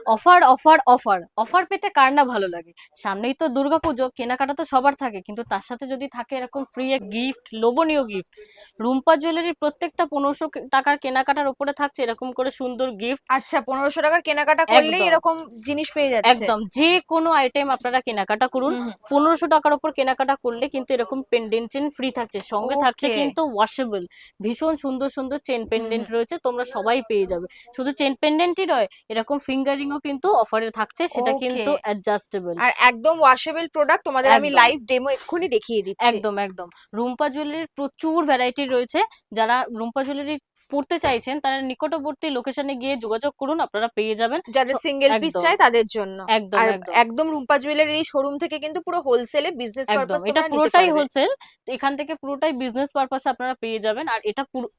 Offer offer offer offer পেতে কার না ভালো লাগে। সামনেই তো দুর্গাপুজো, কেনাকাটা তো সবার থাকে, কিন্তু তার সাথে যদি থাকে এরকম ফ্রি এক গিফট, লোভনীয় গিফট। রুম্পা জুয়েলারির প্রত্যেকটা 1500 টাকার কেনাকাটার উপরে থাকছে এরকম করে সুন্দর গিফট। আচ্ছা, 1500 টাকার কেনাকাটা করলেই একদম এরকম জিনিস পেয়ে যাচ্ছে? একদম, যে কোনো আইটেম আপনারা কেনাকাটা করুন, হুম হুম। 1500 টাকার উপর কেনাকাটা করলে কিন্তু এরকম পেন্ডেন্ট চেন ফ্রি থাকছে, সঙ্গে থাকছে ওকে। কিন্তু ওয়াশেবল ভীষণ সুন্দর সুন্দর চেন হুম পেন্ডেন্ট হুম। রয়েছে, তোমরা সবাই পেয়ে যাবে। শুধু চেন পেন্ডেন্টই নয়, এরকম ফিঙ্গারিংও কিন্তু অফারে থাকছে, সেটা ওকে। কিন্তু অ্যাডজাস্টেবল। আর একদম ওয়াশেবল প্রোডাক্ট, তোমাদের আমি একদম লাইভ ডেমো এক্ষুনি দেখিয়ে দিচ্ছি। একদম একদম। রুম্পা জুয়েলারির প্রচুর ভ্যারাইটি রয়েছে। যারা রুম্পা জুয়েলারি পড়তে চাইছেন তারা নিকটবর্তী লোকেশনে গিয়ে যোগাযোগ করুন, আপনারা পেয়ে যাবেন। যাদের সিঙ্গেল পিস একদম চাই তাদের জন্য। একদম আর একদম একদম রুম্পা জুয়েলারির এই শোরুম থেকে কিন্তু পুরো হোলসেলে বিজনেস একদম, পারপাস এটা তোমরা নিতে পুরোটাই পারবে। হোলসেল। এখান থেকে পুরোটাই বিজনেস পারপাসে আপনারা পেয়ে যাবেন। আর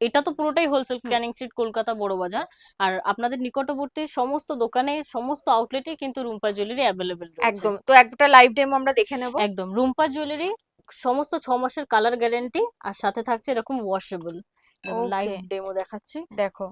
এটা তো পুরোটাই হোলসেল, হুম। ক্যানিং স্ট্রিট, কলকাতা বড় বাজার। আর আপনাদের নিকটবর্তী সমস্ত দোকানে, সমস্ত আউটলেটে কিন্তু রুম্পা জুয়েলারি অ্যাভেলেবেল রয়েছে। একদম, তো একটা লাইভ ডেমো আমরা দেখে নেব। একদম, রুম্পা জুয়েলারি সমস্ত 6 মাসের কালার গ্যারেন্টি, আর সাথে থাকছে এরকম ওয়াশেবল। দেখুন লাইভ ওকে। ডেমো দেখাচ্ছি। দেখো,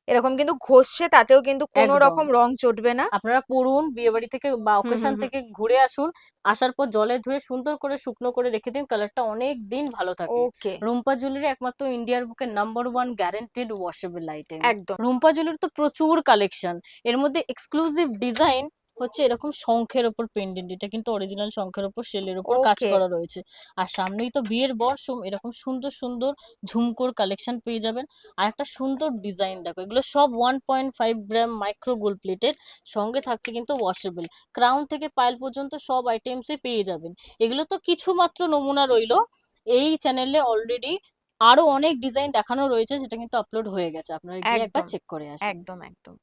এরকম কিন্তু ঘষছে, তাতেও কিন্তু কোনো একদম, রকম রং চটবে না। আপনারা পড়ুন, বিয়ে বাড়ি থেকে বা হুম হুম অকেশন হুম। থেকে ঘুরে আসুন, আসার পর জলে ধুয়ে সুন্দর করে শুকনো করে রেখে দিন, কালারটা অনেক দিন ভালো থাকে। ওকে। রুম্পা জুয়েলারি একমাত্র ইন্ডিয়ার বুকে নাম্বার 1 গ্যারেন্টেড ওয়াশেবল আইটেম। একদম। রুম্পা জুয়েলারি তো প্রচুর কালেকশন, এর মধ্যে এক্সক্লুসিভ ডিজাইন হচ্ছে এরকম শঙ্খের ওপর পেন্ডেন্ট, এটা কিন্তু অরিজিনাল শঙ্খের ওপর শেলের ওপর কাজ ওকে। করা রয়েছে। আর সামনেই তো বিয়ের বর্ষম, এরকম সুন্দর সুন্দর ঝুমকোর কালেকশন পেয়ে যাবেন। আর একটা সুন্দর ডিজাইন দেখো, এগুলো সব 1.5 গ্রাম মাইক্রো গোল্ড প্লেটেড, সঙ্গে থাকছে কিন্তু ওয়াশেবল। ক্রাউন থেকে পায়েল পর্যন্ত সব আইটেমসই পেয়ে যাবেন। এগুলো তো কিছু মাত্র নমুনা রইলো, এই চ্যানেলে অলরেডি আরো অনেক ডিজাইন দেখানো রয়েছে, সেটা কিন্তু আপলোড হয়ে গেছে, আপনারা গিয়ে একবার একদম চেক করে আসুন। একদম একদম।